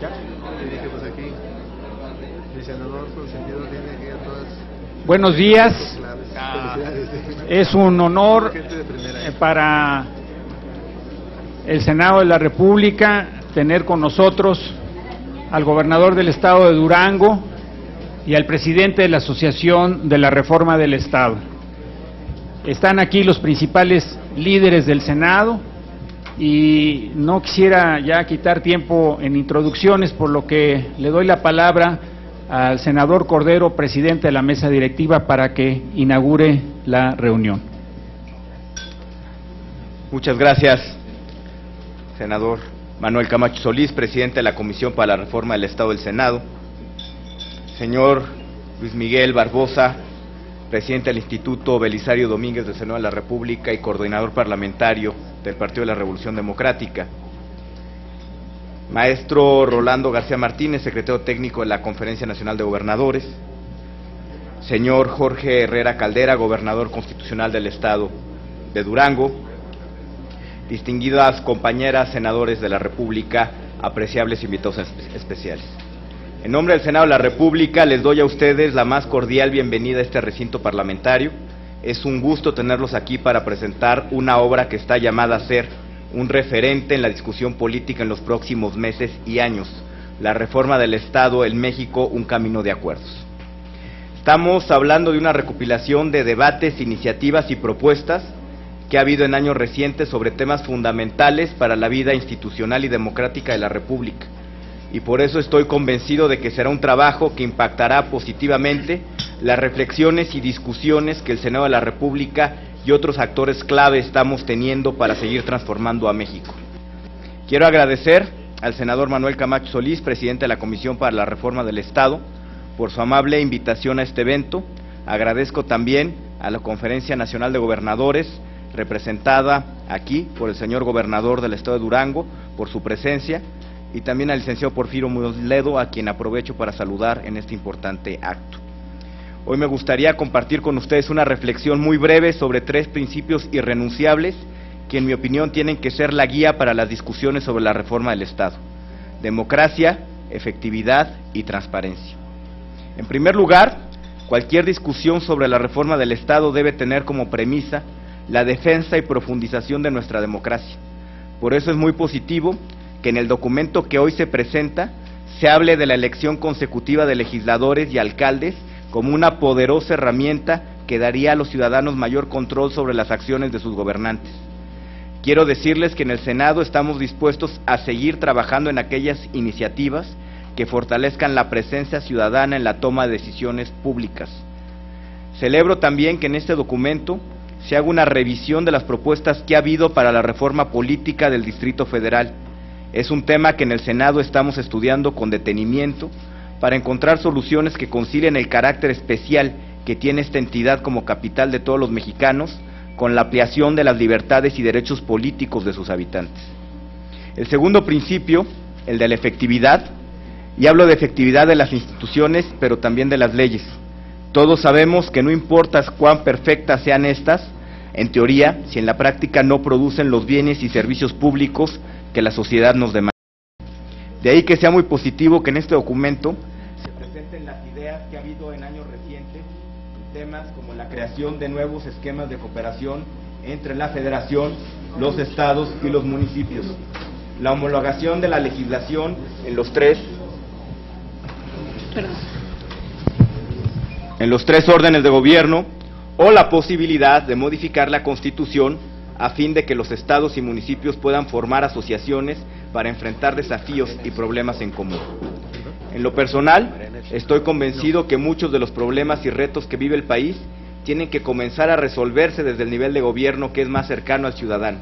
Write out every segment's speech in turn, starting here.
¿Ya? Dije, pues aquí, el senador consentido tiene aquí a todas. Buenos días. Es un honor para el Senado de la República tener con nosotros al gobernador del estado de Durango y al presidente de la Asociación de la Reforma del Estado. Están aquí los principales líderes del Senado y no quisiera ya quitar tiempo en introducciones, por lo que le doy la palabra al senador Cordero, presidente de la mesa directiva, para que inaugure la reunión. Muchas gracias, senador Manuel Camacho Solís, presidente de la Comisión para la Reforma del Estado del Senado. Señor Luis Miguel Barbosa, presidente del Instituto Belisario Domínguez del Senado de la República y coordinador parlamentario del Partido de la Revolución Democrática. Maestro Rolando García Martínez, secretario técnico de la Conferencia Nacional de Gobernadores. Señor Jorge Herrera Caldera, gobernador constitucional del Estado de Durango. Distinguidas compañeras senadores de la República, apreciables invitados especiales. En nombre del Senado de la República les doy a ustedes la más cordial bienvenida a este recinto parlamentario. Es un gusto tenerlos aquí para presentar una obra que está llamada a ser un referente en la discusión política en los próximos meses y años, la reforma del Estado en México, un camino de acuerdos. Estamos hablando de una recopilación de debates, iniciativas y propuestas que ha habido en años recientes sobre temas fundamentales para la vida institucional y democrática de la República. Y por eso estoy convencido de que será un trabajo que impactará positivamente las reflexiones y discusiones que el Senado de la República y otros actores clave estamos teniendo para seguir transformando a México. Quiero agradecer al senador Manuel Camacho Solís, presidente de la Comisión para la Reforma del Estado, por su amable invitación a este evento. Agradezco también a la Conferencia Nacional de Gobernadores, representada aquí por el señor gobernador del Estado de Durango, por su presencia, y también al licenciado Porfirio Muñoz Ledo, a quien aprovecho para saludar en este importante acto. Hoy me gustaría compartir con ustedes una reflexión muy breve sobre 3 principios irrenunciables que en mi opinión tienen que ser la guía para las discusiones sobre la reforma del Estado: democracia, efectividad y transparencia. En primer lugar, cualquier discusión sobre la reforma del Estado debe tener como premisa la defensa y profundización de nuestra democracia. Por eso es muy positivo que en el documento que hoy se presenta se hable de la elección consecutiva de legisladores y alcaldes como una poderosa herramienta que daría a los ciudadanos mayor control sobre las acciones de sus gobernantes. Quiero decirles que en el Senado estamos dispuestos a seguir trabajando en aquellas iniciativas que fortalezcan la presencia ciudadana en la toma de decisiones públicas. Celebro también que en este documento se haga una revisión de las propuestas que ha habido para la reforma política del Distrito Federal. Es un tema que en el Senado estamos estudiando con detenimiento para encontrar soluciones que concilien el carácter especial que tiene esta entidad como capital de todos los mexicanos con la ampliación de las libertades y derechos políticos de sus habitantes. El segundo principio, el de la efectividad, y hablo de efectividad de las instituciones, pero también de las leyes. Todos sabemos que no importa cuán perfectas sean estas, en teoría, si en la práctica no producen los bienes y servicios públicos que la sociedad nos demanda. De ahí que sea muy positivo que en este documento se presenten las ideas que ha habido en años recientes en temas como la creación de nuevos esquemas de cooperación entre la Federación, los estados y los municipios, la homologación de la legislación en los tres órdenes de gobierno, o la posibilidad de modificar la Constitución a fin de que los estados y municipios puedan formar asociaciones para enfrentar desafíos y problemas en común. En lo personal, estoy convencido que muchos de los problemas y retos que vive el país tienen que comenzar a resolverse desde el nivel de gobierno que es más cercano al ciudadano.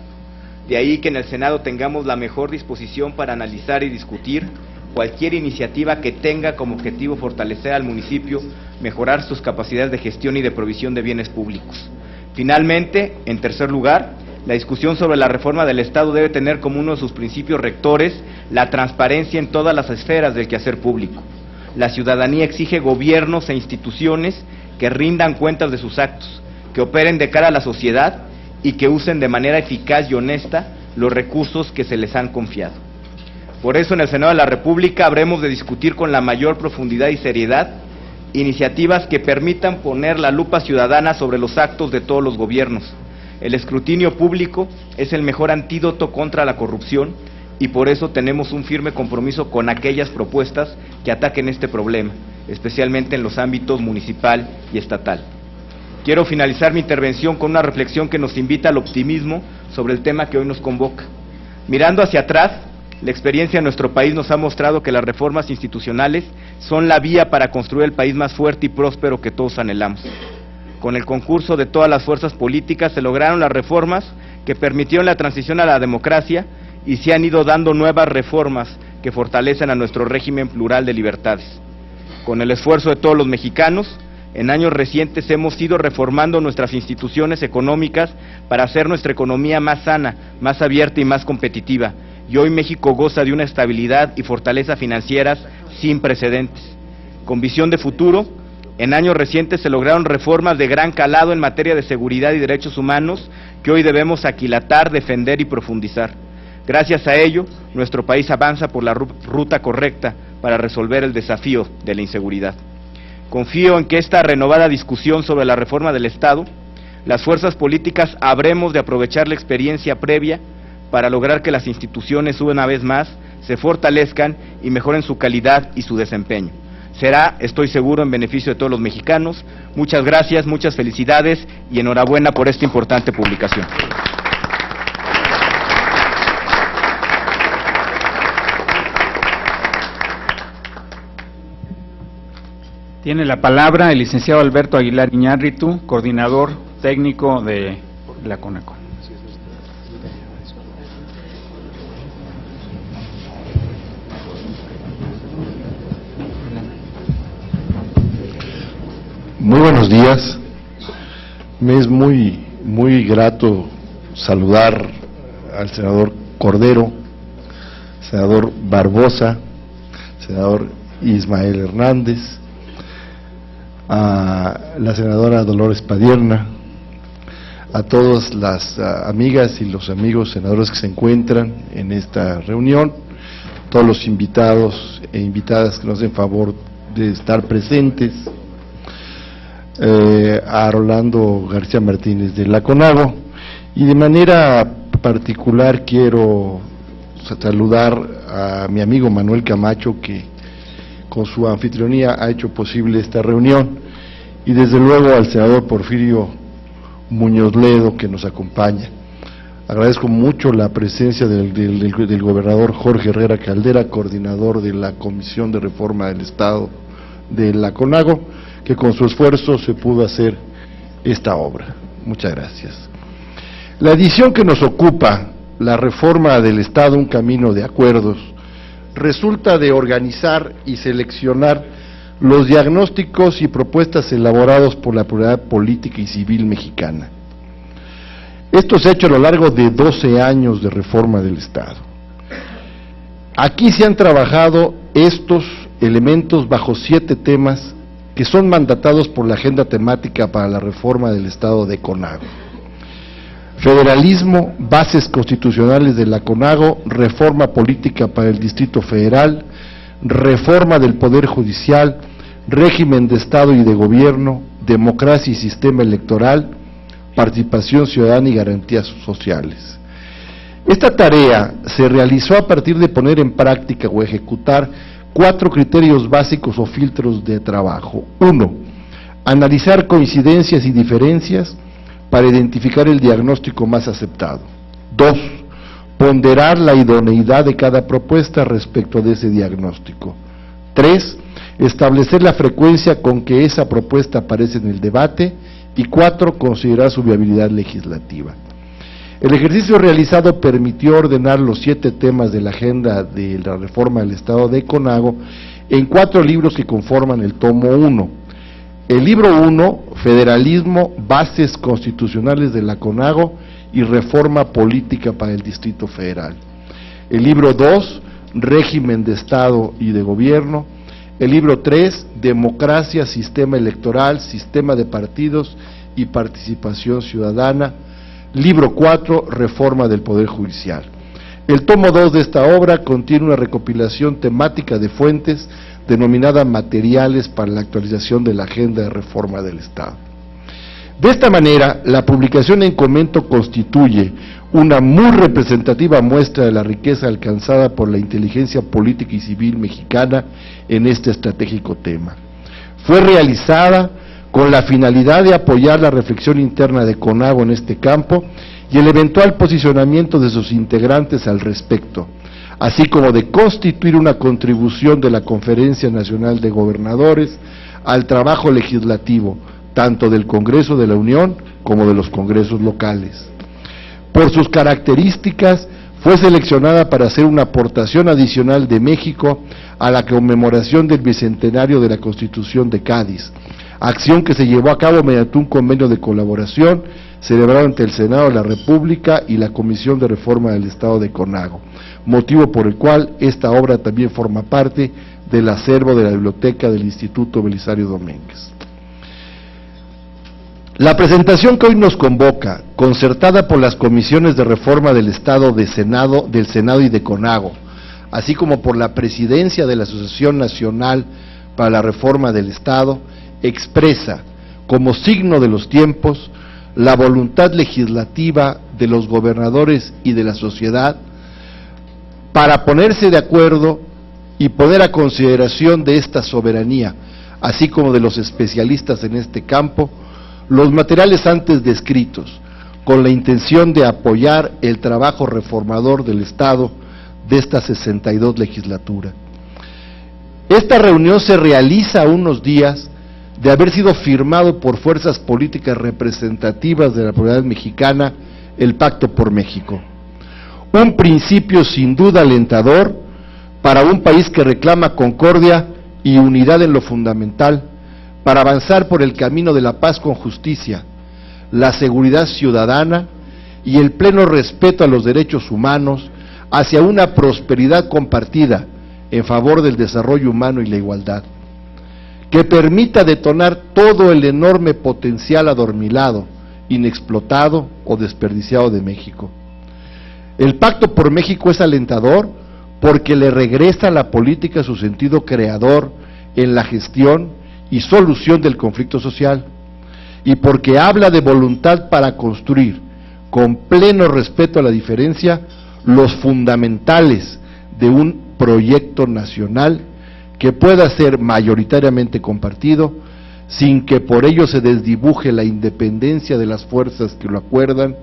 De ahí que en el Senado tengamos la mejor disposición para analizar y discutir cualquier iniciativa que tenga como objetivo fortalecer al municipio, mejorar sus capacidades de gestión y de provisión de bienes públicos. Finalmente, en tercer lugar, la discusión sobre la reforma del Estado debe tener como uno de sus principios rectores la transparencia en todas las esferas del quehacer público. La ciudadanía exige gobiernos e instituciones que rindan cuentas de sus actos, que operen de cara a la sociedad y que usen de manera eficaz y honesta los recursos que se les han confiado. Por eso en el Senado de la República habremos de discutir con la mayor profundidad y seriedad iniciativas que permitan poner la lupa ciudadana sobre los actos de todos los gobiernos. El escrutinio público es el mejor antídoto contra la corrupción y por eso tenemos un firme compromiso con aquellas propuestas que ataquen este problema, especialmente en los ámbitos municipal y estatal. Quiero finalizar mi intervención con una reflexión que nos invita al optimismo sobre el tema que hoy nos convoca. Mirando hacia atrás, la experiencia de nuestro país nos ha mostrado que las reformas institucionales son la vía para construir el país más fuerte y próspero que todos anhelamos. Con el concurso de todas las fuerzas políticas se lograron las reformas que permitieron la transición a la democracia y se han ido dando nuevas reformas que fortalecen a nuestro régimen plural de libertades. Con el esfuerzo de todos los mexicanos, en años recientes hemos ido reformando nuestras instituciones económicas para hacer nuestra economía más sana, más abierta y más competitiva. Y hoy México goza de una estabilidad y fortaleza financieras sin precedentes. Con visión de futuro, en años recientes se lograron reformas de gran calado en materia de seguridad y derechos humanos que hoy debemos aquilatar, defender y profundizar. Gracias a ello, nuestro país avanza por la ruta correcta para resolver el desafío de la inseguridad. Confío en que esta renovada discusión sobre la reforma del Estado, las fuerzas políticas habremos de aprovechar la experiencia previa para lograr que las instituciones una vez más se fortalezcan y mejoren su calidad y su desempeño. Será, estoy seguro, en beneficio de todos los mexicanos. Muchas gracias, muchas felicidades y enhorabuena por esta importante publicación. Tiene la palabra el licenciado Alberto Aguilar Iñárritu, coordinador técnico de la CONAGO. Muy buenos días. Me es muy grato saludar al senador Cordero, senador Barbosa, senador Ismael Hernández, a la senadora Dolores Padierna, a todas las amigas y los amigos senadores que se encuentran en esta reunión, todos los invitados e invitadas que nos den favor de estar presentes, a Rolando García Martínez de la CONAGO, y de manera particular quiero saludar a mi amigo Manuel Camacho, que con su anfitrionía ha hecho posible esta reunión, y desde luego al senador Porfirio Muñoz Ledo, que nos acompaña. Agradezco mucho la presencia del gobernador Jorge Herrera Caldera, coordinador de la Comisión de Reforma del Estado de la CONAGO, que con su esfuerzo se pudo hacer esta obra. Muchas gracias. La edición que nos ocupa, la reforma del Estado, un camino de acuerdos, resulta de organizar y seleccionar los diagnósticos y propuestas elaborados por la pluralidad política y civil mexicana. Esto se ha hecho a lo largo de 12 años de reforma del Estado. Aquí se han trabajado estos elementos bajo 7 temas que son mandatados por la agenda temática para la reforma del Estado de CONAGO. Federalismo, bases constitucionales de la CONAGO, reforma política para el Distrito Federal, reforma del Poder Judicial, régimen de Estado y de Gobierno, democracia y sistema electoral, participación ciudadana y garantías sociales. Esta tarea se realizó a partir de poner en práctica o ejecutar 4 criterios básicos o filtros de trabajo. 1. Analizar coincidencias y diferencias para identificar el diagnóstico más aceptado. 2. Ponderar la idoneidad de cada propuesta respecto de ese diagnóstico. 3. Establecer la frecuencia con que esa propuesta aparece en el debate. Y 4. Considerar su viabilidad legislativa. El ejercicio realizado permitió ordenar los 7 temas de la agenda de la reforma del Estado de CONAGO en 4 libros que conforman el tomo 1. El libro 1, Federalismo, bases constitucionales de la CONAGO y reforma política para el Distrito Federal. El libro 2, régimen de Estado y de Gobierno. El libro 3, democracia, sistema electoral, sistema de partidos y participación ciudadana. Libro 4, reforma del Poder Judicial. El tomo 2 de esta obra contiene una recopilación temática de fuentes denominada Materiales para la actualización de la Agenda de Reforma del Estado. De esta manera, la publicación en comento constituye una muy representativa muestra de la riqueza alcanzada por la inteligencia política y civil mexicana en este estratégico tema. Fue realizada con la finalidad de apoyar la reflexión interna de CONAGO en este campo y el eventual posicionamiento de sus integrantes al respecto, así como de constituir una contribución de la Conferencia Nacional de Gobernadores al trabajo legislativo, tanto del Congreso de la Unión como de los congresos locales. Por sus características, fue seleccionada para hacer una aportación adicional de México a la conmemoración del bicentenario de la Constitución de Cádiz, acción que se llevó a cabo mediante un convenio de colaboración celebrado ante el Senado de la República y la Comisión de Reforma del Estado de CONAGO, motivo por el cual esta obra también forma parte del acervo de la biblioteca del Instituto Belisario Domínguez. La presentación que hoy nos convoca, concertada por las comisiones de reforma del Estado, del Senado y de CONAGO, así como por la presidencia de la Asociación Nacional para la Reforma del Estado, expresa, como signo de los tiempos, la voluntad legislativa de los gobernadores y de la sociedad para ponerse de acuerdo y poner a consideración de esta soberanía, así como de los especialistas en este campo, los materiales antes descritos, con la intención de apoyar el trabajo reformador del Estado de esta 62 legislatura. Esta reunión se realiza a unos días de haber sido firmado por fuerzas políticas representativas de la población mexicana el Pacto por México. Un principio sin duda alentador para un país que reclama concordia y unidad en lo fundamental, para avanzar por el camino de la paz con justicia, la seguridad ciudadana y el pleno respeto a los derechos humanos hacia una prosperidad compartida en favor del desarrollo humano y la igualdad, que permita detonar todo el enorme potencial adormilado, inexplotado o desperdiciado de México. El Pacto por México es alentador porque le regresa a la política su sentido creador en la gestión y solución del conflicto social, y porque habla de voluntad para construir, con pleno respeto a la diferencia, los fundamentales de un proyecto nacional que pueda ser mayoritariamente compartido, sin que por ello se desdibuje la independencia de las fuerzas que lo acuerdan,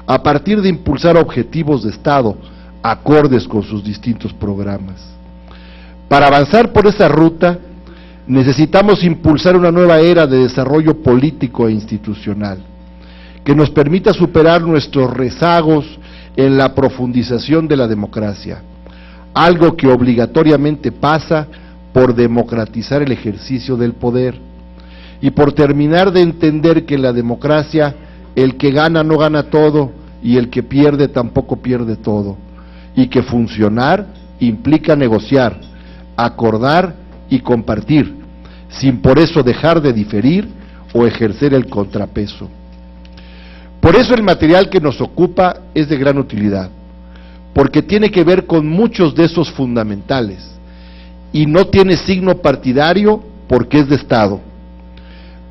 a partir de impulsar objetivos de Estado acordes con sus distintos programas. Para avanzar por esa ruta, necesitamos impulsar una nueva era de desarrollo político e institucional, que nos permita superar nuestros rezagos en la profundización de la democracia, algo que obligatoriamente pasa por democratizar el ejercicio del poder, y por terminar de entender que en la democracia el que gana no gana todo, y el que pierde tampoco pierde todo, y que funcionar implica negociar, acordar y compartir, sin por eso dejar de diferir o ejercer el contrapeso. Por eso el material que nos ocupa es de gran utilidad, porque tiene que ver con muchos de esos fundamentales, y no tiene signo partidario porque es de Estado.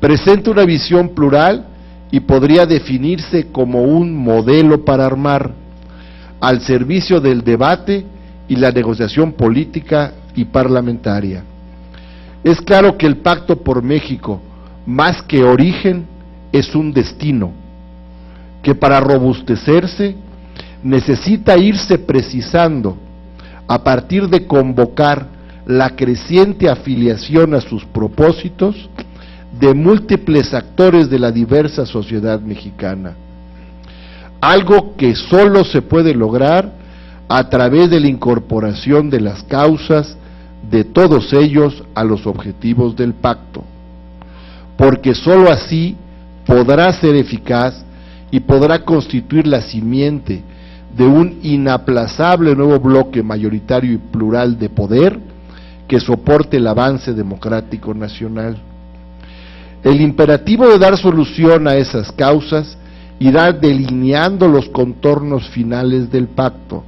Presenta una visión plural y podría definirse como un modelo para armar, al servicio del debate y la negociación política y parlamentaria. Es claro que el Pacto por México, más que origen, es un destino, que para robustecerse necesita irse precisando a partir de convocar la creciente afiliación a sus propósitos de múltiples actores de la diversa sociedad mexicana, algo que solo se puede lograr a través de la incorporación de las causas de todos ellos a los objetivos del pacto, porque sólo así podrá ser eficaz y podrá constituir la simiente de un inaplazable nuevo bloque mayoritario y plural de poder que soporte el avance democrático nacional. El imperativo de dar solución a esas causas irá delineando los contornos finales del pacto,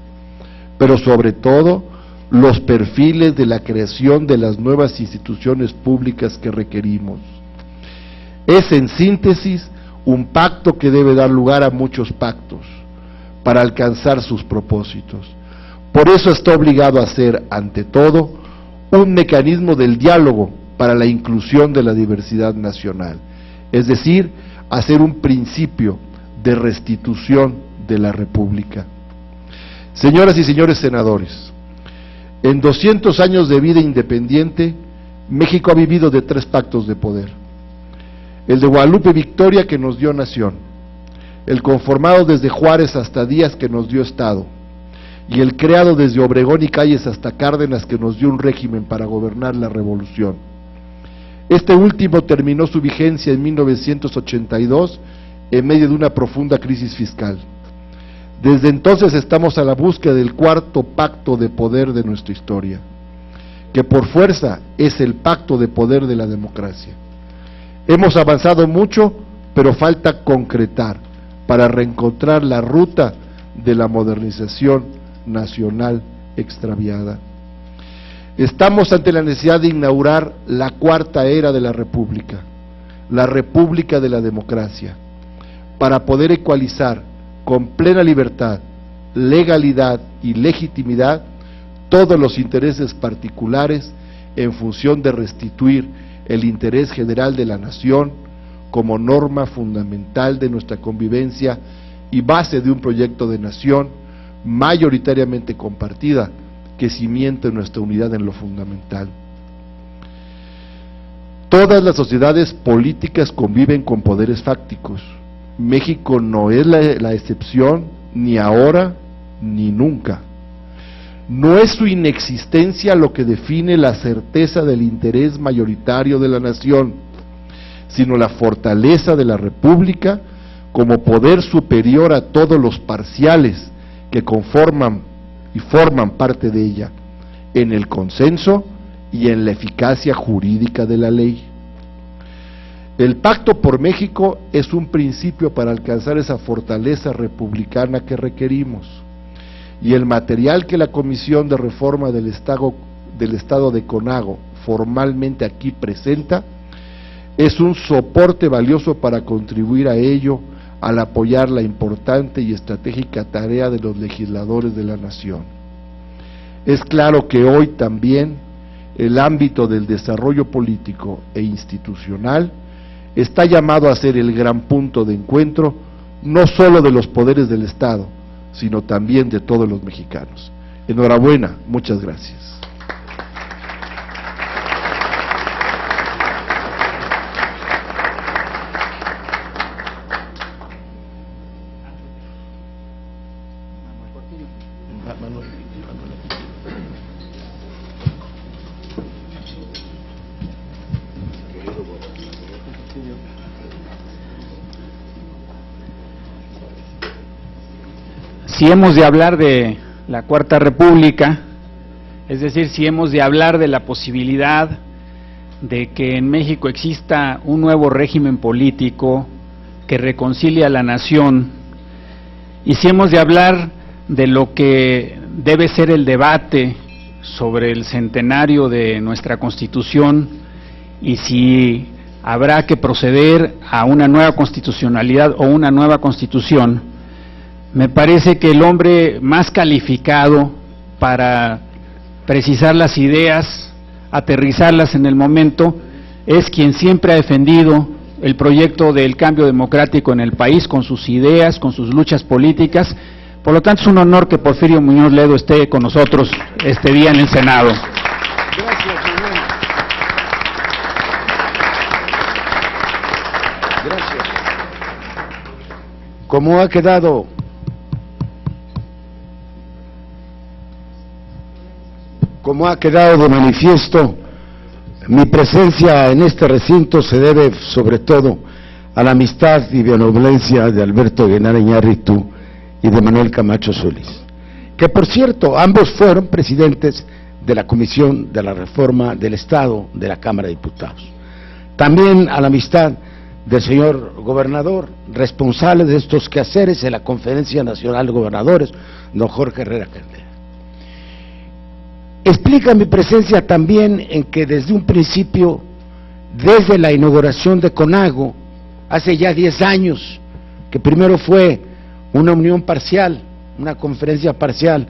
pero sobre todo los perfiles de la creación de las nuevas instituciones públicas que requerimos. Es, en síntesis, un pacto que debe dar lugar a muchos pactos para alcanzar sus propósitos. Por eso está obligado a ser, ante todo, un mecanismo del diálogo para la inclusión de la diversidad nacional, es decir, a ser un principio de restitución de la República. Señoras y señores senadores, en 200 años de vida independiente, México ha vivido de 3 pactos de poder: el de Guadalupe Victoria, que nos dio nación; el conformado desde Juárez hasta Díaz, que nos dio Estado; y el creado desde Obregón y Calles hasta Cárdenas, que nos dio un régimen para gobernar la revolución. Este último terminó su vigencia en 1982 en medio de una profunda crisis fiscal. Desde entonces estamos a la búsqueda del 4º pacto de poder de nuestra historia, que por fuerza es el pacto de poder de la democracia. Hemos avanzado mucho, pero falta concretar para reencontrar la ruta de la modernización nacional extraviada. Estamos ante la necesidad de inaugurar la 4ª era de la República de la democracia, para poder ecualizar con plena libertad, legalidad y legitimidad todos los intereses particulares en función de restituir el interés general de la nación como norma fundamental de nuestra convivencia y base de un proyecto de nación mayoritariamente compartida que cimienta nuestra unidad en lo fundamental. Todas las sociedades políticas conviven con poderes fácticos. México no es la excepción, ni ahora ni nunca. No es su inexistencia lo que define la certeza del interés mayoritario de la nación, sino la fortaleza de la República como poder superior a todos los parciales que conforman y forman parte de ella, en el consenso y en la eficacia jurídica de la ley. El Pacto por México es un principio para alcanzar esa fortaleza republicana que requerimos, y el material que la Comisión de Reforma del Estado de CONAGO formalmente aquí presenta es un soporte valioso para contribuir a ello al apoyar la importante y estratégica tarea de los legisladores de la nación. Es claro que hoy también el ámbito del desarrollo político e institucional está llamado a ser el gran punto de encuentro no solo de los poderes del Estado, sino también de todos los mexicanos. Enhorabuena, muchas gracias. Si hemos de hablar de la Cuarta República, es decir, si hemos de hablar de la posibilidad de que en México exista un nuevo régimen político que reconcilie a la nación, y si hemos de hablar de lo que debe ser el debate sobre el centenario de nuestra Constitución, y si habrá que proceder a una nueva constitucionalidad o una nueva Constitución, me parece que el hombre más calificado para precisar las ideas, aterrizarlas en el momento, es quien siempre ha defendido el proyecto del cambio democrático en el país, con sus ideas, con sus luchas políticas. Por lo tanto, es un honor que Porfirio Muñoz Ledo esté con nosotros este día en el Senado. Gracias, señor. Gracias. Como ha quedado de manifiesto, mi presencia en este recinto se debe sobre todo a la amistad y benevolencia de Alberto Guenara Iñárritu y de Manuel Camacho Solís, que por cierto ambos fueron presidentes de la Comisión de la Reforma del Estado de la Cámara de Diputados. También a la amistad del señor gobernador, responsable de estos quehaceres en la Conferencia Nacional de Gobernadores, don Jorge Herrera Caldera. Explica mi presencia también en que desde un principio, desde la inauguración de CONAGO, hace ya 10 años, que primero fue una unión parcial, una conferencia parcial,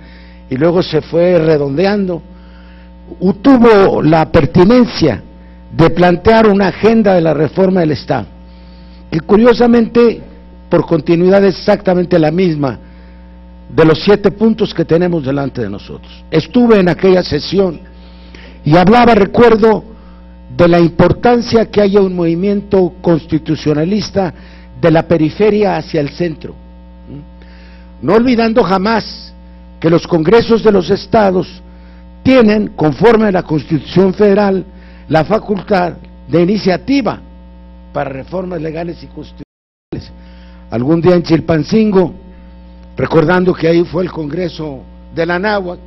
y luego se fue redondeando, tuvo la pertinencia de plantear una agenda de la reforma del Estado, que curiosamente, por continuidad, es exactamente la misma de los 7 puntos que tenemos delante de nosotros. Estuve en aquella sesión y hablaba, recuerdo, de la importancia que haya un movimiento constitucionalista de la periferia hacia el centro, no olvidando jamás que los congresos de los estados tienen, conforme a la Constitución Federal, la facultad de iniciativa para reformas legales y constitucionales. Algún día en Chilpancingo, recordando que ahí fue el Congreso de la Anáhuac,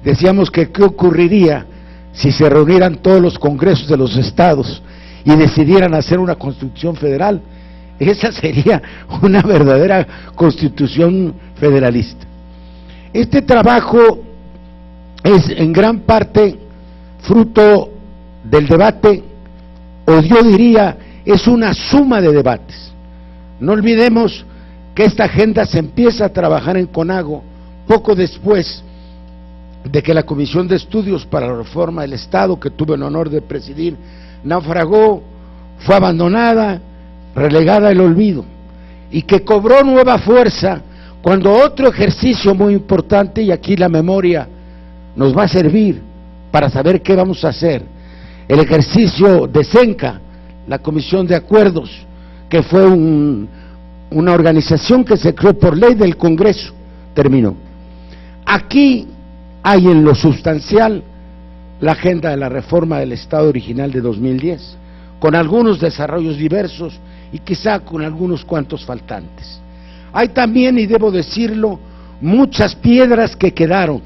decíamos que qué ocurriría si se reunieran todos los congresos de los estados y decidieran hacer una constitución federal. Esa sería una verdadera constitución federalista. Este trabajo es en gran parte fruto del debate, o yo diría, es una suma de debates. No olvidemos que esta agenda se empieza a trabajar en CONAGO poco después de que la Comisión de Estudios para la Reforma del Estado, que tuve el honor de presidir, naufragó, fue abandonada, relegada al olvido, y que cobró nueva fuerza cuando otro ejercicio muy importante, y aquí la memoria nos va a servir para saber qué vamos a hacer, el ejercicio de CENCA, la Comisión de Acuerdos, que fue una organización que se creó por ley del Congreso, terminó. Aquí hay en lo sustancial la agenda de la reforma del Estado original de 2010, con algunos desarrollos diversos y quizá con algunos cuantos faltantes. Hay también, y debo decirlo, muchas piedras que quedaron,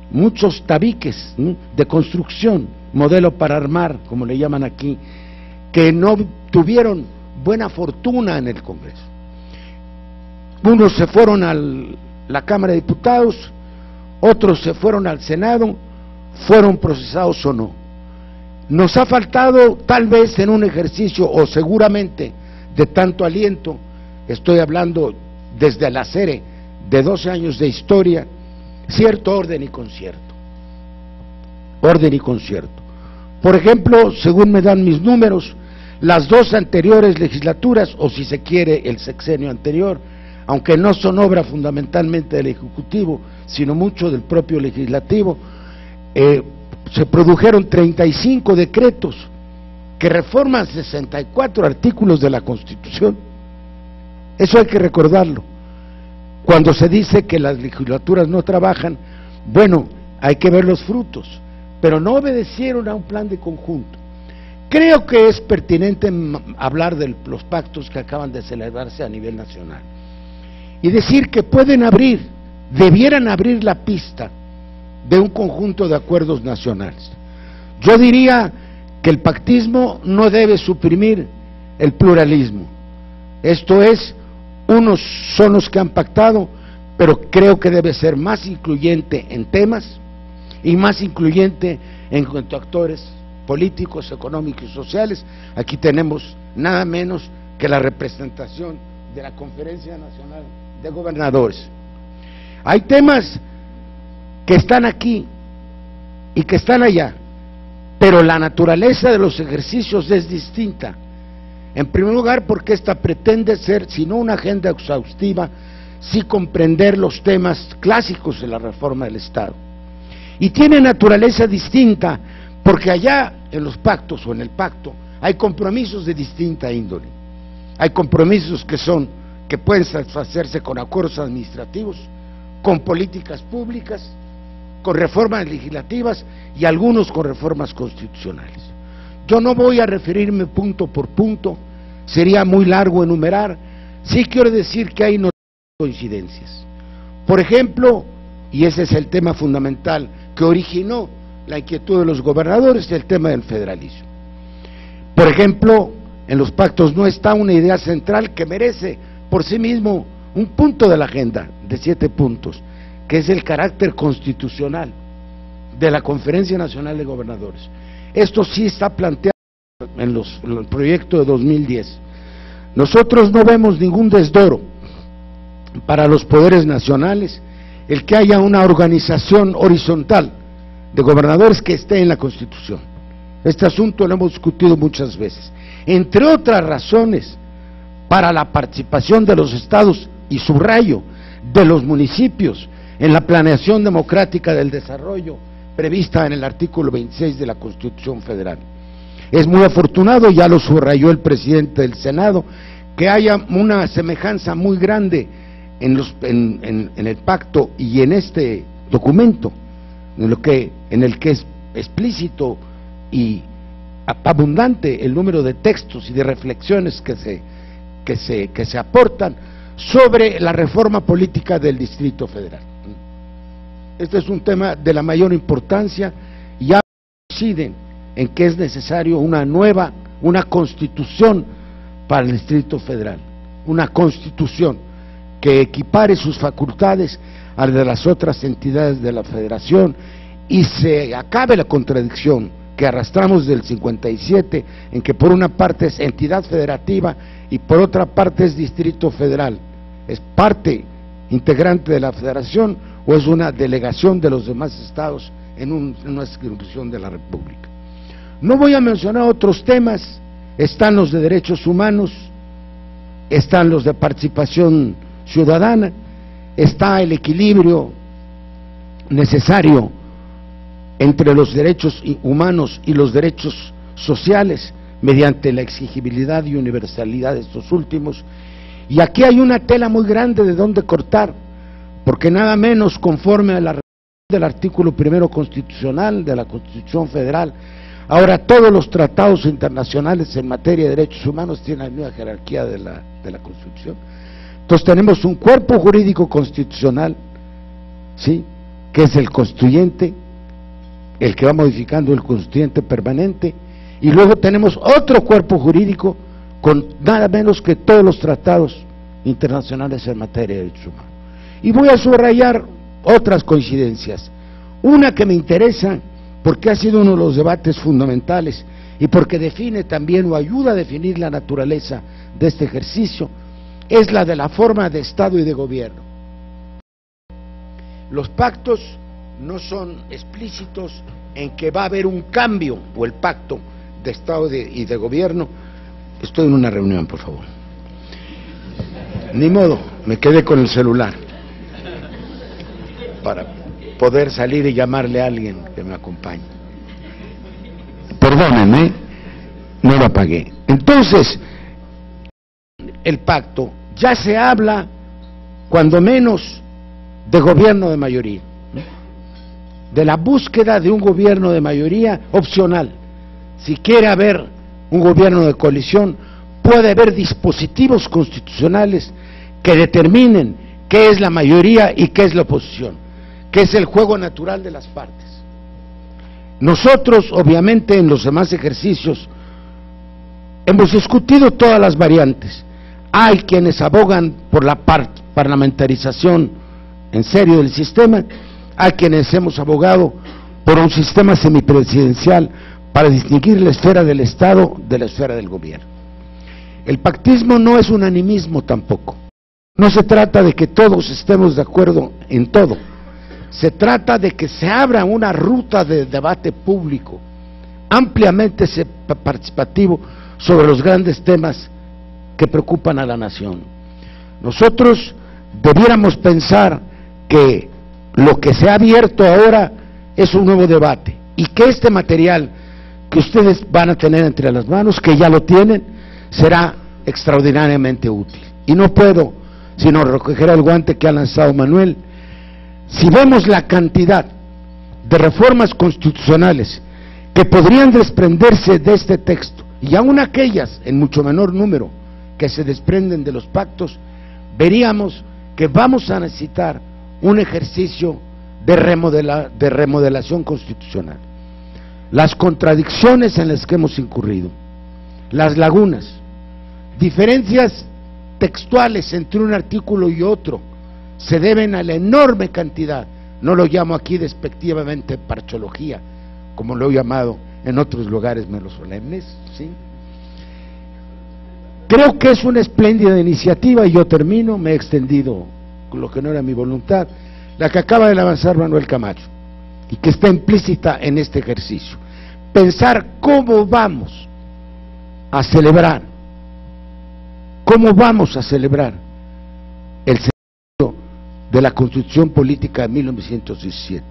muchos tabiques de construcción, modelo para armar, como le llaman aquí, que no tuvieron buena fortuna en el Congreso. Unos se fueron a la Cámara de Diputados, otros se fueron al Senado, fueron procesados o no. Nos ha faltado, tal vez en un ejercicio, o seguramente de tanto aliento, estoy hablando desde la serie de 12 años de historia, cierto orden y concierto. Orden y concierto. Por ejemplo, según me dan mis números, las 2 anteriores legislaturas, o si se quiere el sexenio anterior, aunque no son obra fundamentalmente del Ejecutivo, sino mucho del propio Legislativo, se produjeron 35 decretos que reforman 64 artículos de la Constitución. Eso hay que recordarlo. Cuando se dice que las legislaturas no trabajan, bueno, hay que ver los frutos, pero no obedecieron a un plan de conjunto. Creo que es pertinente hablar de los pactos que acaban de celebrarse a nivel nacional y decir que pueden abrir, debieran abrir la pista de un conjunto de acuerdos nacionales. Yo diría que el pactismo no debe suprimir el pluralismo. Esto es, unos son los que han pactado, pero creo que debe ser más incluyente en temas y más incluyente en cuanto a actores políticos, económicos y sociales. Aquí tenemos nada menos que la representación de la Conferencia Nacional de Gobernadores. Hay temas que están aquí y que están allá, pero la naturaleza de los ejercicios es distinta. En primer lugar, porque esta pretende ser, si no una agenda exhaustiva, sí comprender los temas clásicos de la reforma del Estado. Y tiene naturaleza distinta, porque allá en los pactos o en el pacto hay compromisos de distinta índole. Hay compromisos que pueden satisfacerse con acuerdos administrativos, con políticas públicas, con reformas legislativas y algunos con reformas constitucionales. Yo no voy a referirme punto por punto, sería muy largo enumerar. Sí quiero decir que hay coincidencias. Por ejemplo, y ese es el tema fundamental que originó la inquietud de los gobernadores, el tema del federalismo. Por ejemplo, en los pactos no está una idea central que merece por sí mismo un punto de la agenda de 7 puntos, que es el carácter constitucional de la Conferencia Nacional de Gobernadores. Esto sí está planteado en el proyecto de 2010. Nosotros no vemos ningún desdoro para los poderes nacionales el que haya una organización horizontal de gobernadores que esté en la Constitución. Este asunto lo hemos discutido muchas veces. Entre otras razones, para la participación de los estados, y subrayo, de los municipios, en la planeación democrática del desarrollo prevista en el artículo 26 de la Constitución Federal. Es muy afortunado, ya lo subrayó el presidente del Senado, que haya una semejanza muy grande en el pacto y en este documento, en el que es explícito y abundante el número de textos y de reflexiones que se aportan sobre la reforma política del Distrito Federal. Este es un tema de la mayor importancia y ya coinciden en que es necesario una constitución para el Distrito Federal, una constitución que equipare sus facultades a las de las otras entidades de la Federación y se acabe la contradicción que arrastramos del 57, en que por una parte es entidad federativa y por otra parte es Distrito Federal. ¿Es parte integrante de la Federación o es una delegación de los demás estados en una institución de la República? No voy a mencionar otros temas, están los de derechos humanos, están los de participación ciudadana, está el equilibrio necesario entre los derechos humanos y los derechos sociales mediante la exigibilidad y universalidad de estos últimos, y aquí hay una tela muy grande de donde cortar, porque nada menos conforme a la del artículo primero constitucional de la Constitución Federal, ahora todos los tratados internacionales en materia de derechos humanos tienen la misma jerarquía de la Constitución. Entonces tenemos un cuerpo jurídico constitucional, ¿sí?, que es el constituyente, el que va modificando el constituyente permanente, y luego tenemos otro cuerpo jurídico con nada menos que todos los tratados internacionales en materia de derechos humanos. Y voy a subrayar otras coincidencias. Una que me interesa porque ha sido uno de los debates fundamentales y porque define también o ayuda a definir la naturaleza de este ejercicio, es la de la forma de Estado y de gobierno. Los pactos no son explícitos en que va a haber un cambio, o el pacto de Estado y de gobierno. Estoy en una reunión, por favor. Ni modo, me quedé con el celular para poder salir y llamarle a alguien que me acompañe. Perdónenme, no lo apagué. Entonces, el pacto, ya se habla, cuando menos, de gobierno de mayoría, de la búsqueda de un gobierno de mayoría opcional. Si quiere haber un gobierno de coalición, puede haber dispositivos constitucionales que determinen qué es la mayoría y qué es la oposición, que es el juego natural de las partes. Nosotros, obviamente, en los demás ejercicios, hemos discutido todas las variantes. Hay quienes abogan por la parlamentarización en serio del sistema, hay quienes hemos abogado por un sistema semipresidencial para distinguir la esfera del Estado de la esfera del gobierno. El pactismo no es unanimismo tampoco. No se trata de que todos estemos de acuerdo en todo. Se trata de que se abra una ruta de debate público, ampliamente participativo, sobre los grandes temas que preocupan a la nación. Nosotros debiéramos pensar que lo que se ha abierto ahora es un nuevo debate, y que este material que ustedes van a tener entre las manos, que ya lo tienen, será extraordinariamente útil. Y no puedo sino recoger el guante que ha lanzado Manuel. Si vemos la cantidad de reformas constitucionales que podrían desprenderse de este texto, y aún aquellas en mucho menor número que se desprenden de los pactos, veríamos que vamos a necesitar un ejercicio de remodelación constitucional. Las contradicciones en las que hemos incurrido, las lagunas, diferencias textuales entre un artículo y otro, se deben a la enorme cantidad No lo llamo aquí despectivamente parchología, como lo he llamado en otros lugares menos solemnes, ¿sí? Creo que es una espléndida iniciativa, y yo termino, me he extendido con lo que no era mi voluntad, la que acaba de avanzar Manuel Camacho, y que está implícita en este ejercicio. Pensar cómo vamos a celebrar el centenario de la Constitución Política de 1917.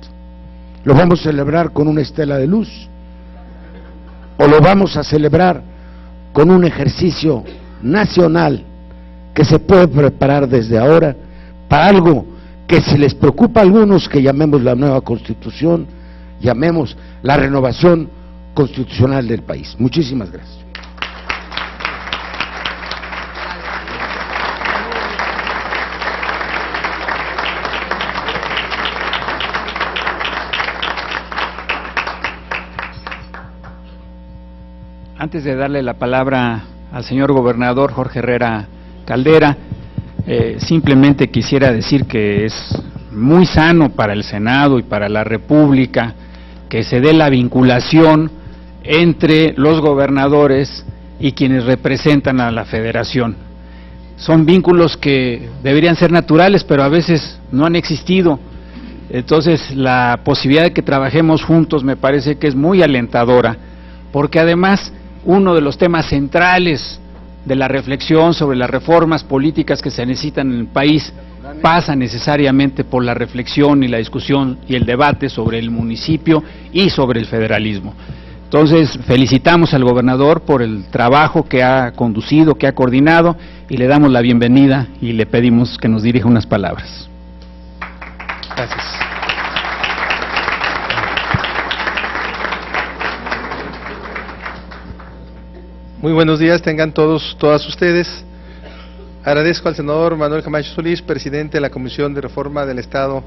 ¿Lo vamos a celebrar con una estela de luz? ¿O lo vamos a celebrar con un ejercicio nacional que se puede preparar desde ahora para algo que, si les preocupa a algunos, que llamemos la nueva Constitución, llamemos la renovación constitucional del país? Muchísimas gracias. Antes de darle la palabra al señor gobernador Jorge Herrera Caldera, simplemente quisiera decir que es muy sano para el Senado y para la República que se dé la vinculación entre los gobernadores y quienes representan a la Federación. Son vínculos que deberían ser naturales, pero a veces no han existido. Entonces, la posibilidad de que trabajemos juntos me parece que es muy alentadora, porque además uno de los temas centrales de la reflexión sobre las reformas políticas que se necesitan en el país pasa necesariamente por la reflexión y la discusión y el debate sobre el municipio y sobre el federalismo. Entonces, felicitamos al gobernador por el trabajo que ha conducido, que ha coordinado, y le damos la bienvenida y le pedimos que nos dirija unas palabras. Gracias. Muy buenos días, tengan todas ustedes. Agradezco al senador Manuel Camacho Solís, presidente de la Comisión de Reforma del Estado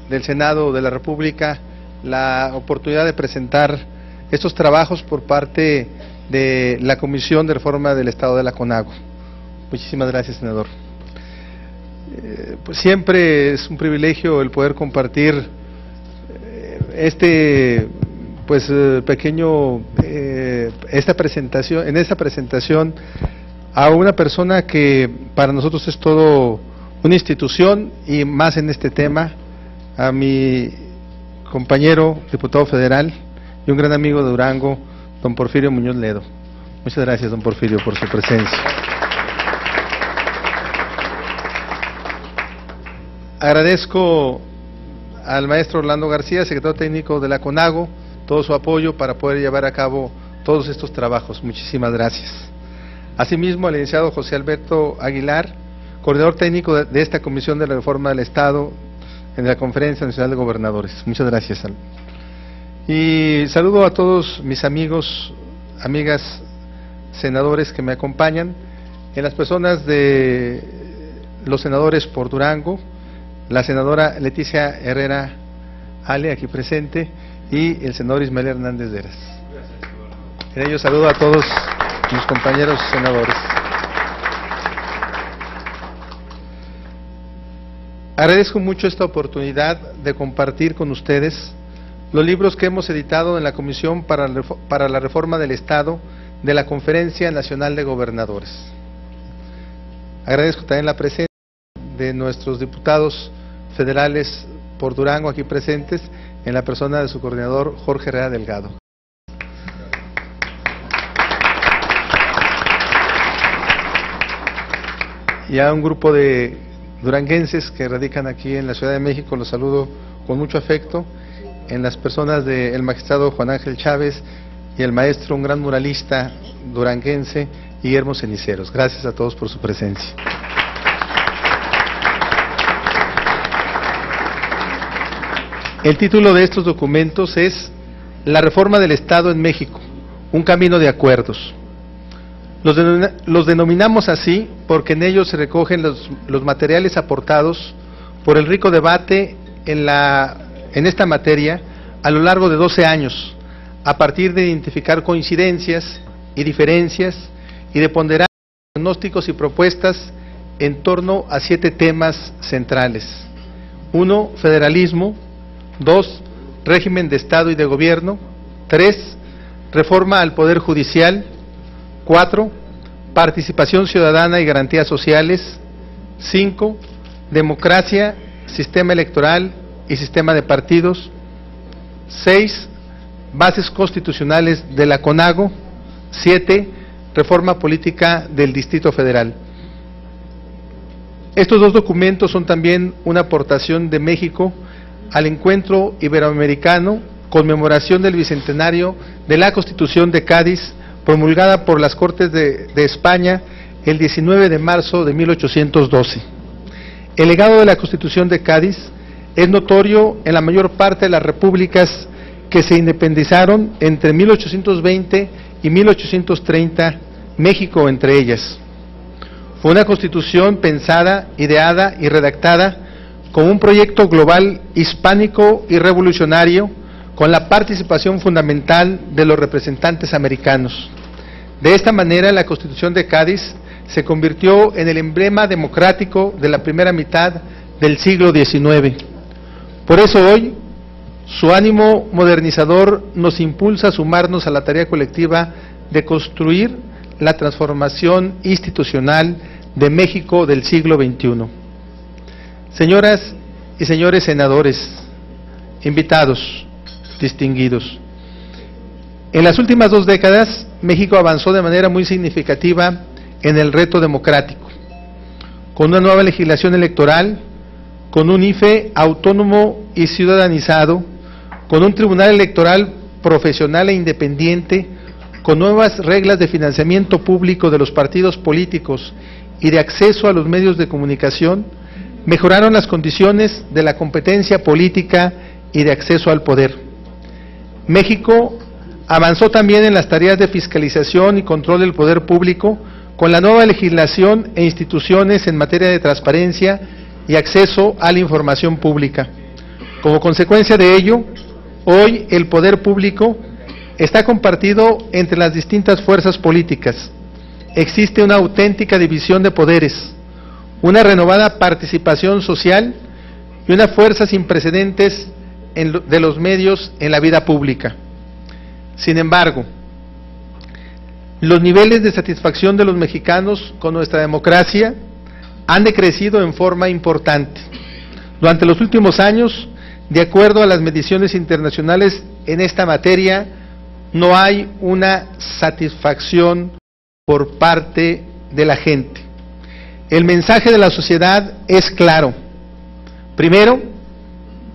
del Senado de la República, la oportunidad de presentar estos trabajos por parte de la Comisión de Reforma del Estado de la CONAGO. Muchísimas gracias, senador. Pues siempre es un privilegio el poder compartir esta presentación a una persona que para nosotros es todo una institución, y más en este tema, a mi compañero diputado federal y un gran amigo de Durango, don Porfirio Muñoz Ledo. Muchas gracias, don Porfirio, por su presencia. Agradezco al maestro Orlando García, secretario técnico de la CONAGO, todo su apoyo para poder llevar a cabo todos estos trabajos. Muchísimas gracias. Asimismo, al licenciado José Alberto Aguilar, coordinador técnico de esta Comisión de la Reforma del Estado en la Conferencia Nacional de Gobernadores. Muchas gracias. Y saludo a todos mis amigos, amigas senadores que me acompañan, en las personas de los senadores por Durango, la senadora Leticia Herrera Ale, aquí presente, y el senador Ismael Hernández de Heras. En ello saludo a todos mis compañeros senadores. Agradezco mucho esta oportunidad de compartir con ustedes los libros que hemos editado en la Comisión para la Reforma del Estado de la Conferencia Nacional de Gobernadores. Agradezco también la presencia de nuestros diputados federales por Durango aquí presentes, en la persona de su coordinador Jorge Herrera Delgado. Y a un grupo de duranguenses que radican aquí en la Ciudad de México, los saludo con mucho afecto, en las personas del magistrado Juan Ángel Chávez y el maestro, un gran muralista duranguense, Guillermo Ceniceros. Gracias a todos por su presencia. El título de estos documentos es La Reforma del Estado en México, un camino de acuerdos. Los denominamos así porque en ellos se recogen los materiales aportados por el rico debate en esta materia a lo largo de 12 años, a partir de identificar coincidencias y diferencias y de ponderar diagnósticos y propuestas en torno a 7 temas centrales. 1. Federalismo. 2, régimen de Estado y de gobierno. 3, reforma al Poder Judicial. 4, participación ciudadana y garantías sociales. 5, democracia, sistema electoral y sistema de partidos. 6, bases constitucionales de la CONAGO. 7, reforma política del Distrito Federal. Estos dos documentos son también una aportación de México al Encuentro Iberoamericano, conmemoración del bicentenario de la Constitución de Cádiz, promulgada por las Cortes de España el 19 de marzo de 1812. El legado de la Constitución de Cádiz es notorio en la mayor parte de las repúblicas que se independizaron entre 1820 y 1830, México entre ellas. Fue una constitución pensada, ideada y redactada como un proyecto global hispánico y revolucionario, con la participación fundamental de los representantes americanos. De esta manera, la Constitución de Cádiz se convirtió en el emblema democrático de la primera mitad del siglo XIX. Por eso hoy, su ánimo modernizador nos impulsa a sumarnos a la tarea colectiva de construir la transformación institucional de México del siglo XXI. Señoras y señores senadores, invitados, distinguidos, en las últimas 2 décadas, México avanzó de manera muy significativa en el reto democrático, con una nueva legislación electoral, con un IFE autónomo y ciudadanizado, con un tribunal electoral profesional e independiente, con nuevas reglas de financiamiento público de los partidos políticos y de acceso a los medios de comunicación. Mejoraron las condiciones de la competencia política y de acceso al poder. México avanzó también en las tareas de fiscalización y control del poder público, con la nueva legislación e instituciones en materia de transparencia y acceso a la información pública. Como consecuencia de ello, hoy el poder público está compartido entre las distintas fuerzas políticas. Existe una auténtica división de poderes, una renovada participación social y una fuerza sin precedentes de los medios en la vida pública. Sin embargo, los niveles de satisfacción de los mexicanos con nuestra democracia han decrecido en forma importante. Durante los últimos años, de acuerdo a las mediciones internacionales en esta materia, no hay una satisfacción por parte de la gente. El mensaje de la sociedad es claro. Primero,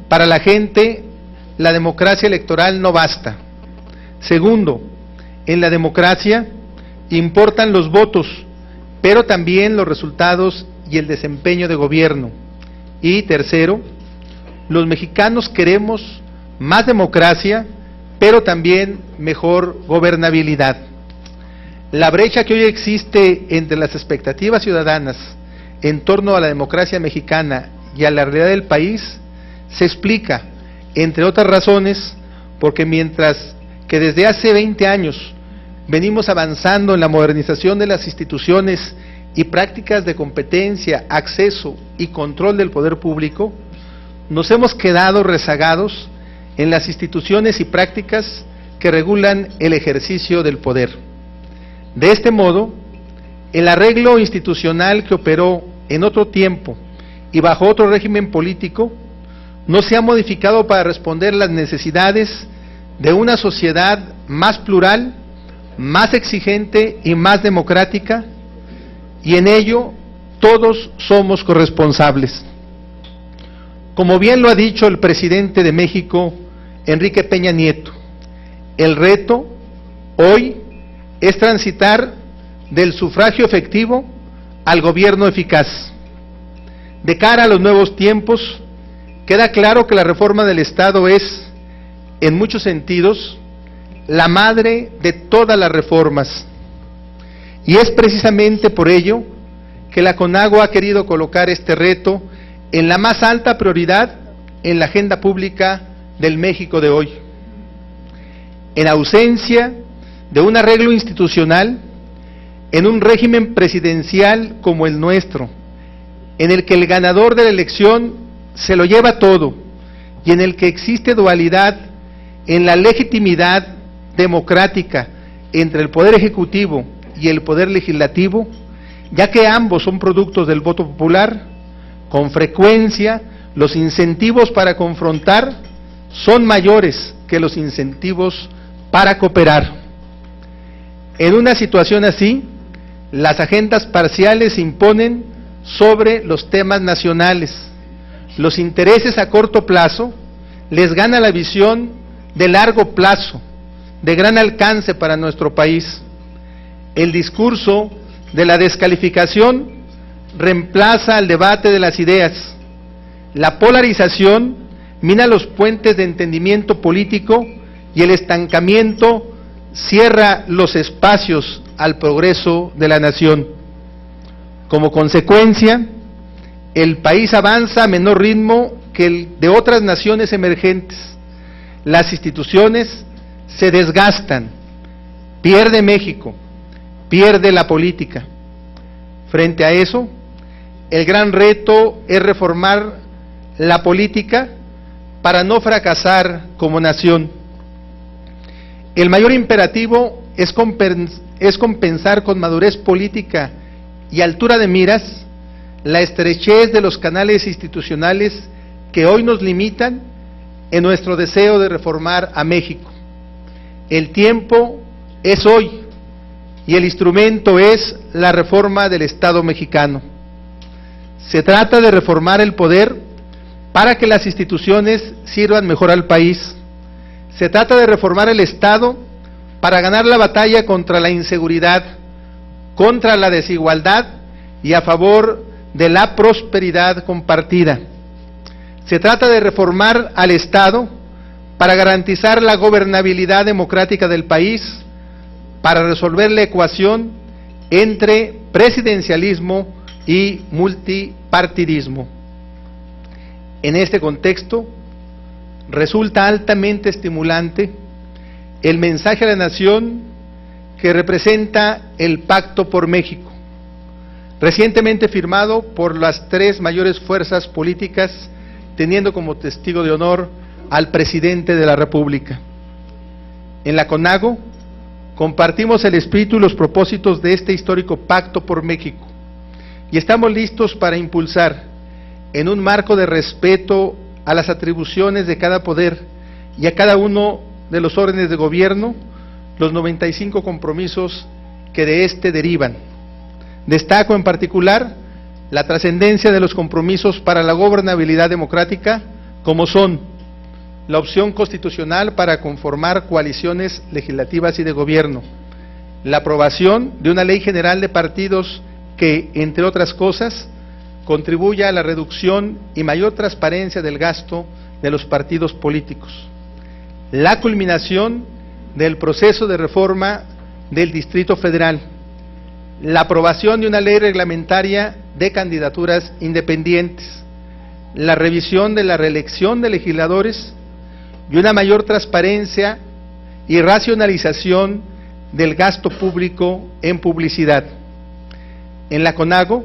para la gente, la democracia electoral no basta. Segundo, en la democracia importan los votos, pero también los resultados y el desempeño de gobierno. Y tercero, los mexicanos queremos más democracia, pero también mejor gobernabilidad. La brecha que hoy existe entre las expectativas ciudadanas en torno a la democracia mexicana y a la realidad del país se explica, entre otras razones, porque mientras que desde hace 20 años venimos avanzando en la modernización de las instituciones y prácticas de competencia, acceso y control del poder público, nos hemos quedado rezagados en las instituciones y prácticas que regulan el ejercicio del poder. De este modo, el arreglo institucional que operó en otro tiempo y bajo otro régimen político no se ha modificado para responder las necesidades de una sociedad más plural, más exigente y más democrática, y en ello todos somos corresponsables. Como bien lo ha dicho el presidente de México, Enrique Peña Nieto, el reto hoy es transitar del sufragio efectivo al gobierno eficaz. De cara a los nuevos tiempos, queda claro que la reforma del Estado es, en muchos sentidos, la madre de todas las reformas. Y es precisamente por ello que la CONAGO ha querido colocar este reto en la más alta prioridad en la agenda pública del México de hoy. En ausencia de un arreglo institucional, en un régimen presidencial como el nuestro, en el que el ganador de la elección se lo lleva todo y en el que existe dualidad en la legitimidad democrática entre el Poder Ejecutivo y el Poder Legislativo, ya que ambos son productos del voto popular, con frecuencia los incentivos para confrontar son mayores que los incentivos para cooperar. En una situación así, las agendas parciales se imponen sobre los temas nacionales. Los intereses a corto plazo les gana la visión de largo plazo, de gran alcance para nuestro país. El discurso de la descalificación reemplaza al debate de las ideas. La polarización mina los puentes de entendimiento político y el estancamiento cierra los espacios al progreso de la nación. Como consecuencia, el país avanza a menor ritmo que el de otras naciones emergentes. Las instituciones se desgastan, pierde México, pierde la política. Frente a eso, el gran reto es reformar la política para no fracasar como nación. El mayor imperativo es compensar con madurez política y altura de miras la estrechez de los canales institucionales que hoy nos limitan en nuestro deseo de reformar a México. El tiempo es hoy y el instrumento es la reforma del Estado mexicano. Se trata de reformar el poder para que las instituciones sirvan mejor al país. Se trata de reformar el Estado para ganar la batalla contra la inseguridad, contra la desigualdad y a favor de la prosperidad compartida. Se trata de reformar al Estado para garantizar la gobernabilidad democrática del país, para resolver la ecuación entre presidencialismo y multipartidismo. En este contexto, resulta altamente estimulante el mensaje a la nación que representa el Pacto por México, recientemente firmado por las tres mayores fuerzas políticas, teniendo como testigo de honor al presidente de la República. En la CONAGO compartimos el espíritu y los propósitos de este histórico Pacto por México y estamos listos para impulsar, en un marco de respeto a las atribuciones de cada poder y a cada uno de los órdenes de gobierno, los 95 compromisos que de este derivan. Destaco en particular la trascendencia de los compromisos para la gobernabilidad democrática, como son la opción constitucional para conformar coaliciones legislativas y de gobierno, la aprobación de una ley general de partidos que, entre otras cosas, contribuya a la reducción y mayor transparencia del gasto de los partidos políticos, la culminación del proceso de reforma del Distrito Federal, la aprobación de una ley reglamentaria de candidaturas independientes, la revisión de la reelección de legisladores y una mayor transparencia y racionalización del gasto público en publicidad. En la CONAGO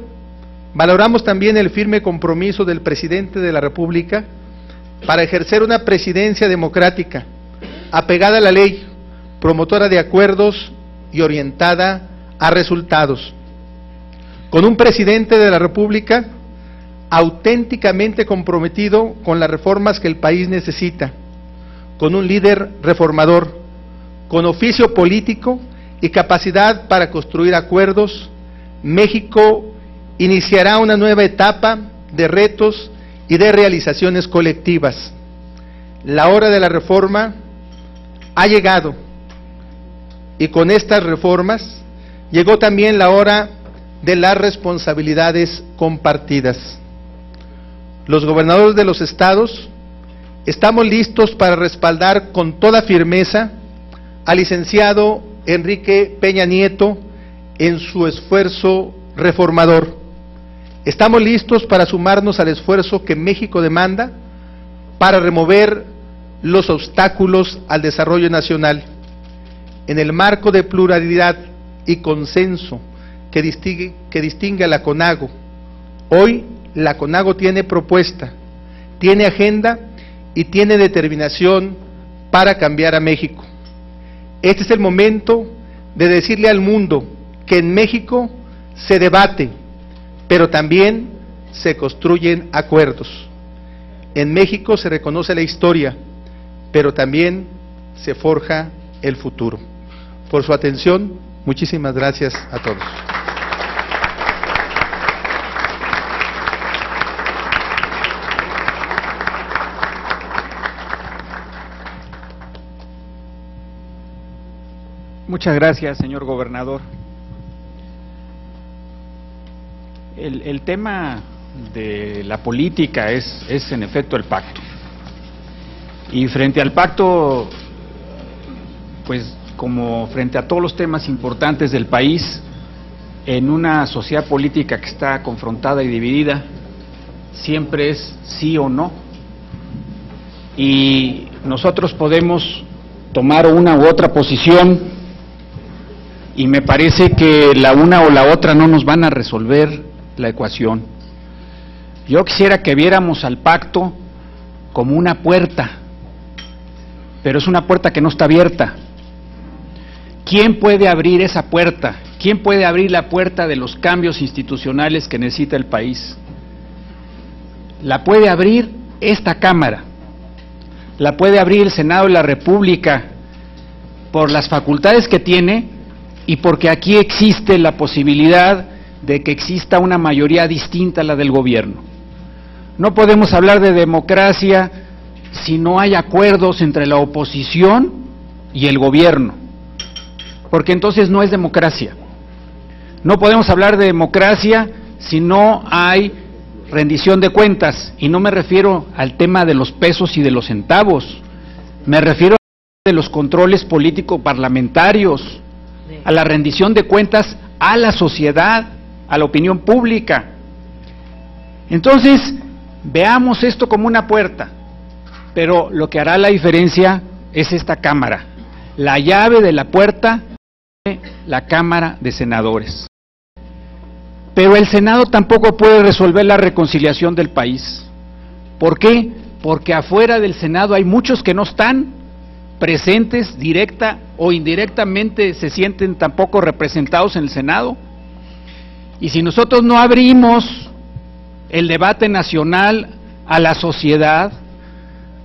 valoramos también el firme compromiso del presidente de la República para ejercer una presidencia democrática, apegada a la ley, promotora de acuerdos y orientada a resultados. Con un presidente de la República auténticamente comprometido con las reformas que el país necesita, con un líder reformador, con oficio político y capacidad para construir acuerdos, México iniciará una nueva etapa de retos y de realizaciones colectivas. La hora de la reforma ha llegado y con estas reformas llegó también la hora de las responsabilidades compartidas. Los gobernadores de los estados estamos listos para respaldar con toda firmeza al licenciado Enrique Peña Nieto en su esfuerzo reformador. Estamos listos para sumarnos al esfuerzo que México demanda para remover los obstáculos al desarrollo nacional. En el marco de pluralidad y consenso que distingue a la CONAGO, hoy la CONAGO tiene propuesta, tiene agenda y tiene determinación para cambiar a México. Este es el momento de decirle al mundo que en México se debate, pero también se construyen acuerdos. En México se reconoce la historia, pero también se forja el futuro. Por su atención, muchísimas gracias a todos. Muchas gracias, señor gobernador. El tema de la política es en efecto el pacto. Y frente al pacto, pues como frente a todos los temas importantes del país, en una sociedad política que está confrontada y dividida, siempre es sí o no. Y nosotros podemos tomar una u otra posición, y me parece que la una o la otra no nos van a resolver la ecuación. Yo quisiera que viéramos al pacto como una puerta, pero es una puerta que no está abierta. ¿Quién puede abrir esa puerta? ¿Quién puede abrir la puerta de los cambios institucionales que necesita el país? La puede abrir esta Cámara, la puede abrir el Senado de la República por las facultades que tiene y porque aquí existe la posibilidad de que exista una mayoría distinta a la del gobierno. No podemos hablar de democracia si no hay acuerdos entre la oposición y el gobierno, porque entonces no es democracia. No podemos hablar de democracia si no hay rendición de cuentas, y no me refiero al tema de los pesos y de los centavos, me refiero a los controles político-parlamentarios, a la rendición de cuentas a la sociedad, a la opinión pública. Entonces, veamos esto como una puerta, pero lo que hará la diferencia es esta Cámara. La llave de la puerta es la Cámara de Senadores. Pero el Senado tampoco puede resolver la reconciliación del país. ¿Por qué? Porque afuera del Senado hay muchos que no están presentes, directa o indirectamente se sienten tampoco representados en el Senado. Y si nosotros no abrimos el debate nacional a la sociedad,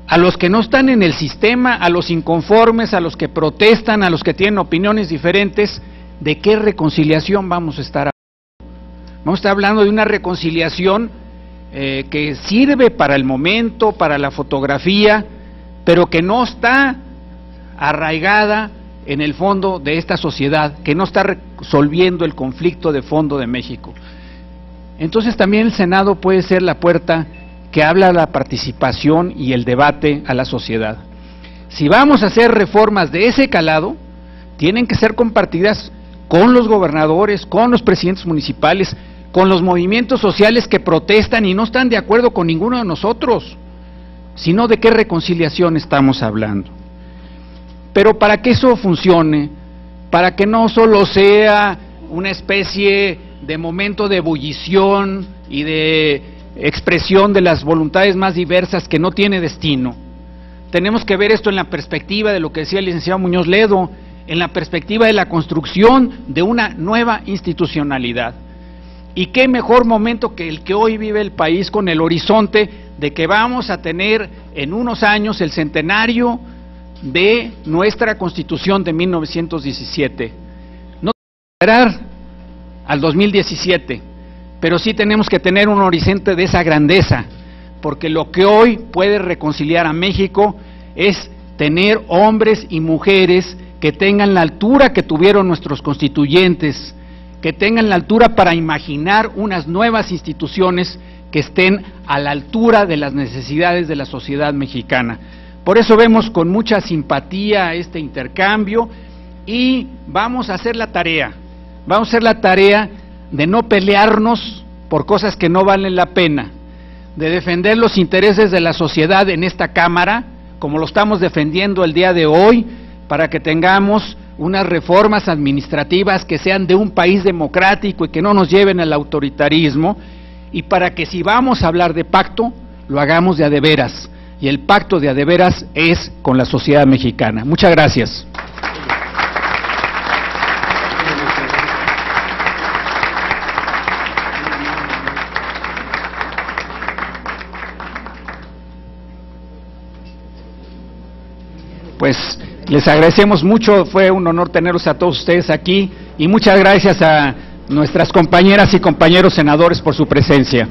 a los que no están en el sistema, a los inconformes, a los que protestan, a los que tienen opiniones diferentes, ¿de qué reconciliación vamos a estar hablando? Vamos a estar hablando de una reconciliación que sirve para el momento, para la fotografía, pero que no está arraigada en el fondo de esta sociedad, que no está resolviendo el conflicto de fondo de México. Entonces también el Senado puede ser la puerta que habla de la participación y el debate a la sociedad. Si vamos a hacer reformas de ese calado, tienen que ser compartidas con los gobernadores, con los presidentes municipales, con los movimientos sociales que protestan y no están de acuerdo con ninguno de nosotros, sino de qué reconciliación estamos hablando. Pero para que eso funcione, para que no solo sea una especie de momento de ebullición y de expresión de las voluntades más diversas que no tiene destino, tenemos que ver esto en la perspectiva de lo que decía el licenciado Muñoz Ledo, en la perspectiva de la construcción de una nueva institucionalidad. Y qué mejor momento que el que hoy vive el país, con el horizonte de que vamos a tener en unos años el centenario de nuestra Constitución de 1917. No esperar al 2017, pero sí tenemos que tener un horizonte de esa grandeza, porque lo que hoy puede reconciliar a México es tener hombres y mujeres que tengan la altura que tuvieron nuestros constituyentes, que tengan la altura para imaginar unas nuevas instituciones que estén a la altura de las necesidades de la sociedad mexicana. Por eso vemos con mucha simpatía este intercambio y vamos a hacer la tarea de no pelearnos por cosas que no valen la pena, de defender los intereses de la sociedad en esta Cámara, como lo estamos defendiendo el día de hoy, para que tengamos unas reformas administrativas que sean de un país democrático y que no nos lleven al autoritarismo, y para que si vamos a hablar de pacto, lo hagamos de a de veras, y el pacto de a de veras es con la sociedad mexicana. Muchas gracias. Pues les agradecemos mucho, fue un honor tenerlos a todos ustedes aquí y muchas gracias a nuestras compañeras y compañeros senadores por su presencia.